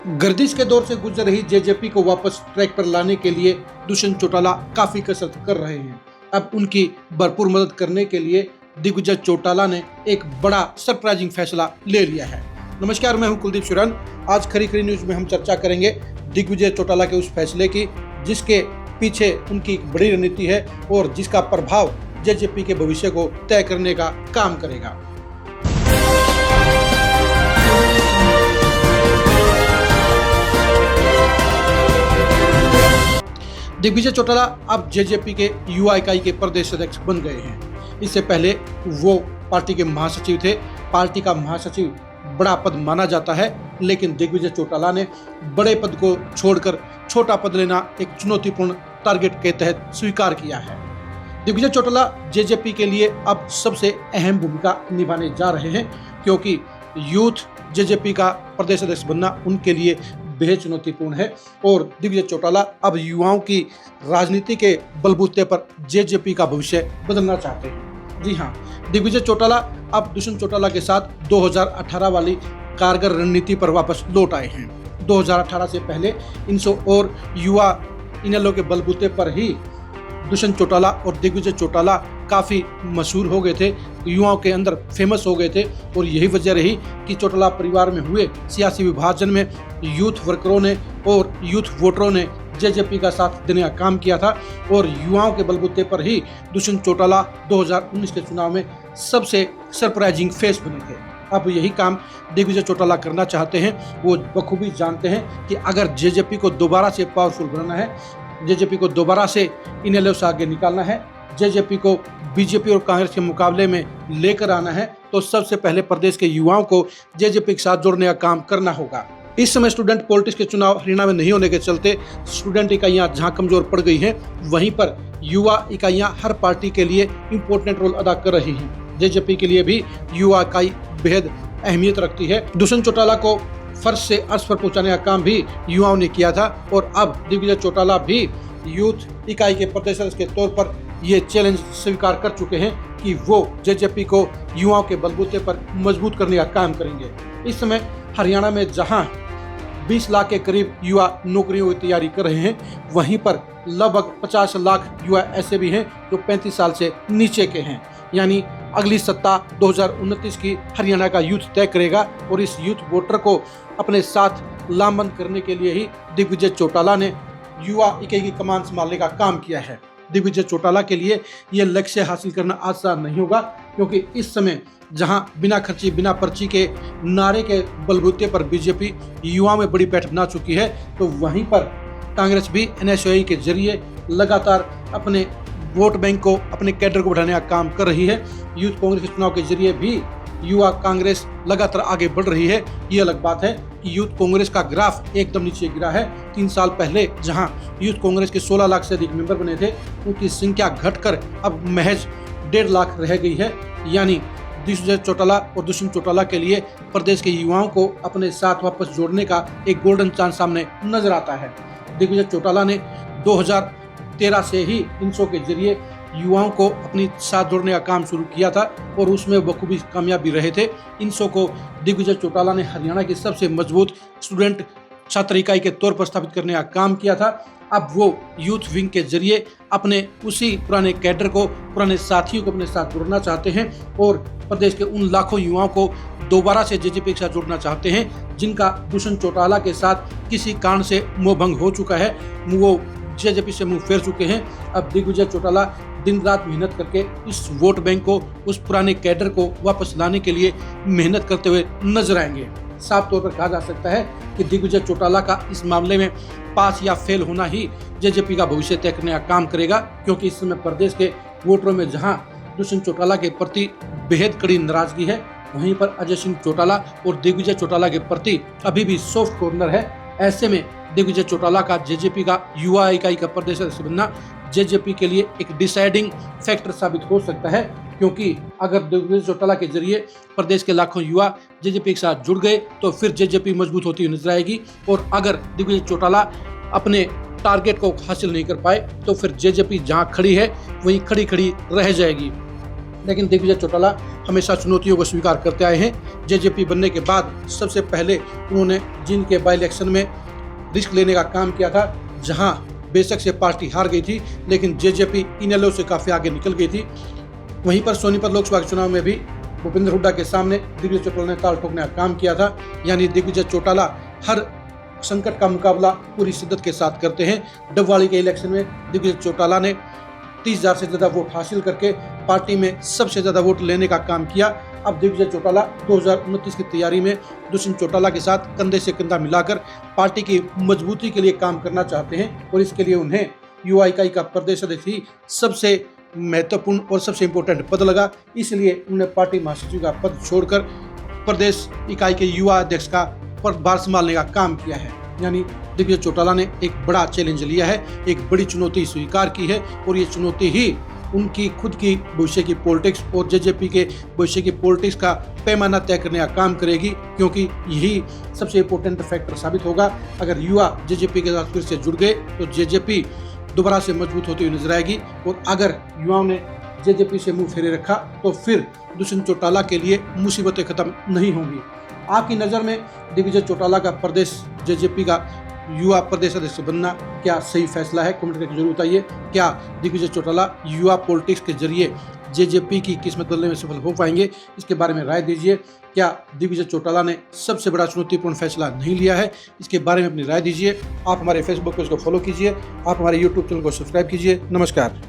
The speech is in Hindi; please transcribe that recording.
गर्दिश के दौर से गुजर रही जेजेपी को वापस ट्रैक पर लाने के लिए दुष्यंत चौटाला काफी कसरत कर रहे हैं। अब उनकी भरपूर मदद करने के लिए दिग्विजय चौटाला ने एक बड़ा सरप्राइजिंग फैसला ले लिया है। नमस्कार, मैं हूं कुलदीप सुरन। आज खरी खरी न्यूज में हम चर्चा करेंगे दिग्विजय चौटाला के उस फैसले की जिसके पीछे उनकी एक बड़ी रणनीति है और जिसका प्रभाव जेजेपी के भविष्य को तय करने का काम करेगा। दिग्विजय चौटाला अब जेजेपी के युवा इकाई के प्रदेश अध्यक्ष बन गए हैं। इससे पहले वो पार्टी के महासचिव थे। पार्टी का महासचिव बड़ा पद माना जाता है, लेकिन दिग्विजय चौटाला ने बड़े पद को छोड़कर छोटा पद लेना एक चुनौतीपूर्ण टारगेट के तहत स्वीकार किया है। दिग्विजय चौटाला जेजेपी के लिए अब सबसे अहम भूमिका निभाने जा रहे हैं, क्योंकि यूथ जेजेपी का प्रदेश अध्यक्ष बनना उनके लिए बेहद चुनौतीपूर्ण है और दिग्विजय चौटाला अब युवाओं की राजनीति के बलबूते पर जेजेपी का भविष्य बदलना चाहते हैं। जी हाँ, दिग्विजय चौटाला अब दुष्यंत चौटाला के साथ 2018 वाली कारगर रणनीति पर वापस लौट आए हैं। 2018 से पहले 300 और युवा इनेलो के बलबूते पर ही दुष्यंत चौटाला और दिग्विजय चौटाला काफ़ी मशहूर हो गए थे, युवाओं के अंदर फेमस हो गए थे और यही वजह रही कि चौटाला परिवार में हुए सियासी विभाजन में यूथ वर्करों ने और यूथ वोटरों ने जेजेपी का साथ देने का काम किया था और युवाओं के बलबूते पर ही दुष्यंत चौटाला 2019 के चुनाव में सबसे सरप्राइजिंग फेस बने थे। अब यही काम दिग्विजय चौटाला करना चाहते हैं। वो बखूबी जानते हैं कि अगर जेजेपी को दोबारा से पावरफुल बनाना है, जेजेपी को दोबारा से इनेलो से आगे निकालना है, जेजेपी को बीजेपी और कांग्रेस के मुकाबले में लेकर आना है, तो सबसे पहले प्रदेश के युवाओं को जेजेपी के साथ जोड़ने का काम करना होगा। इस समय स्टूडेंट पॉलिटिक्स के चुनाव हरियाणा में नहीं होने के चलते स्टूडेंट इकाइयां जहां कमजोर पड़ गई हैं, वहीं पर युवा इकाइयां हर पार्टी के लिए इम्पोर्टेंट रोल अदा कर रही हैं। जेजेपी के लिए भी युवा इकाई बेहद अहमियत रखती है। दुष्यंत चौटाला को फर्श से अर्श पर पहुंचाने का काम भी युवाओं ने किया था और अब दिग्विजय चौटाला भी यूथ इकाई के प्रदेश अध्यक्ष के तौर पर ये चैलेंज स्वीकार कर चुके हैं कि वो जेजेपी को युवाओं के बलबूते पर मजबूत करने का काम करेंगे। इस समय हरियाणा में जहां 20 लाख के करीब युवा नौकरियों की तैयारी कर रहे हैं, वहीं पर लगभग 50 लाख युवा ऐसे भी हैं जो 35 साल से नीचे के हैं। यानी अगली सत्ता 2029 की हरियाणा का यूथ तय करेगा और इस यूथ वोटर को अपने साथ लामबंद करने के लिए ही दिग्विजय चौटाला ने युवा इकाई की कमान संभालने का काम किया है। दिग्विजय चौटाला के लिए यह लक्ष्य हासिल करना आसान नहीं होगा, क्योंकि इस समय जहां बिना खर्ची बिना पर्ची के नारे के बलबूते पर बीजेपी युवाओं में बड़ी पैठ बना चुकी है, तो वहीं पर कांग्रेस भी एनएसयूआई के जरिए लगातार अपने वोट बैंक को, अपने कैडर को बढ़ाने का काम कर रही है। यूथ कांग्रेस के चुनाव के जरिए भी युवा कांग्रेस लगातार आगे बढ़ रही है। ये अलग बात है कि यूथ कांग्रेस का ग्राफ एकदम नीचे गिरा है। 3 साल पहले जहां यूथ कांग्रेस के 16 लाख से अधिक मेंबर बने थे, उनकी संख्या घटकर अब महज 1.5 लाख रह गई है। यानी दिग्विजय चौटाला और दुष्यंत चौटाला के लिए प्रदेश के युवाओं को अपने साथ वापस जोड़ने का एक गोल्डन चांस सामने नजर आता है। दिग्विजय चौटाला ने 2013 से ही 300 के जरिए युवाओं को अपनी साथ जोड़ने का काम शुरू किया था और उसमें बखूबी कामयाब भी रहे थे। 300 को दिग्विजय चौटाला ने हरियाणा की सबसे मजबूत स्टूडेंट छात्र इकाई के तौर पर स्थापित करने का काम किया था। अब वो यूथ विंग के जरिए अपने उसी पुराने कैडर को, पुराने साथियों को अपने साथ जोड़ना चाहते हैं और प्रदेश के उन लाखों युवाओं को दोबारा से जेजेपी के साथ जोड़ना चाहते हैं जिनका दुष्यंत चौटाला के साथ किसी कारण से मोहभंग हो चुका है, वो जेजेपी से मुंह फेर चुके हैं। अब दिग्विजय चौटाला दिन रात मेहनत करके इस वोट बैंक को, उस पुराने कैडर को वापस लाने के लिए मेहनत करते हुए नजर आएंगे। साफ तौर पर कहा जा सकता है कि दिग्विजय चौटाला का इस मामले में पास या फेल होना ही जेजेपी का भविष्य तय करने का काम करेगा, क्योंकि इस समय प्रदेश के वोटरों में जहां दुष्यंत चौटाला के प्रति बेहद कड़ी नाराजगी है, वहीं पर अजय सिंह चौटाला और दिग्विजय चौटाला के प्रति अभी भी सॉफ्ट कॉर्नर है। ऐसे में दिग्विजय चौटाला का जेजेपी का युवा इकाई का प्रदेश अध्यक्ष बनना जेजेपी के लिए एक डिसाइडिंग फैक्टर साबित हो सकता है, क्योंकि अगर दिग्विजय चौटाला के जरिए प्रदेश के लाखों युवा जेजेपी के साथ जुड़ गए तो फिर जेजेपी मजबूत होती हुई नजर आएगी और अगर दिग्विजय चौटाला अपने टारगेट को हासिल नहीं कर पाए तो फिर जेजेपी जहां खड़ी है वहीं खड़ी खड़ी रह जाएगी। लेकिन दिग्विजय चौटाला हमेशा चुनौतियों को स्वीकार करते आए हैं। जेजेपी बनने के बाद सबसे पहले उन्होंने जींद के बाई इलेक्शन में रिस्क लेने का काम किया था, जहां बेशक से पार्टी हार गई थी, लेकिन जेजेपी इनेलो से काफ़ी आगे निकल गई थी। वहीं पर सोनीपत लोकसभा चुनाव में भी भूपेंद्र हुड्डा के सामने दिग्विजय चौटाला ने ताल ठोकने का काम किया था। यानी दिग्विजय चौटाला हर संकट का मुकाबला पूरी शिद्दत के साथ करते हैं। डबवाली के इलेक्शन में दिग्विजय चौटाला ने 30,000 से ज़्यादा वोट हासिल करके पार्टी में सबसे ज़्यादा वोट लेने का काम किया। अब दिग्विजय चौटाला 2029 की तैयारी में दुष्यंत चौटाला के साथ कंधे से कंधा मिलाकर पार्टी की मजबूती के लिए काम करना चाहते हैं और इसके लिए उन्हें युवा इकाई का प्रदेश अध्यक्ष ही सबसे महत्वपूर्ण और सबसे इम्पोर्टेंट पद लगा। इसलिए उन्होंने पार्टी महासचिव का पद छोड़कर प्रदेश इकाई के युवा अध्यक्ष का पदभार संभालने का काम किया है। यानी दिग्विजय चौटाला ने एक बड़ा चैलेंज लिया है, एक बड़ी चुनौती स्वीकार की है और ये चुनौती ही उनकी खुद की भविष्य की पॉलिटिक्स और जेजेपी के भविष्य की पॉलिटिक्स का पैमाना तय करने का काम करेगी, क्योंकि यही सबसे इम्पोर्टेंट फैक्टर साबित होगा। अगर युवा जेजेपी के साथ फिर से जुड़ गए तो जेजेपी दोबारा से मजबूत होती हुई नजर आएगी, और अगर युवाओं ने जेजेपी से मुंह फेरे रखा तो फिर दुष्यंत चौटाला के लिए मुसीबतें खत्म नहीं होंगी। आपकी नज़र में दिग्विजय चौटाला का प्रदेश जेजेपी का युवा प्रदेश अध्यक्ष बनना क्या सही फैसला है? कमेंट करके जरूर बताइए। क्या दिग्विजय चौटाला युवा पॉलिटिक्स के जरिए जेजेपी की किस्मत बदलने में सफल हो पाएंगे? इसके बारे में राय दीजिए। क्या दिग्विजय चौटाला ने सबसे बड़ा चुनौतीपूर्ण फैसला नहीं लिया है? इसके बारे में अपनी राय दीजिए। आप हमारे फेसबुक पेज को फॉलो कीजिए, आप हमारे यूट्यूब चैनल को सब्सक्राइब कीजिए। नमस्कार।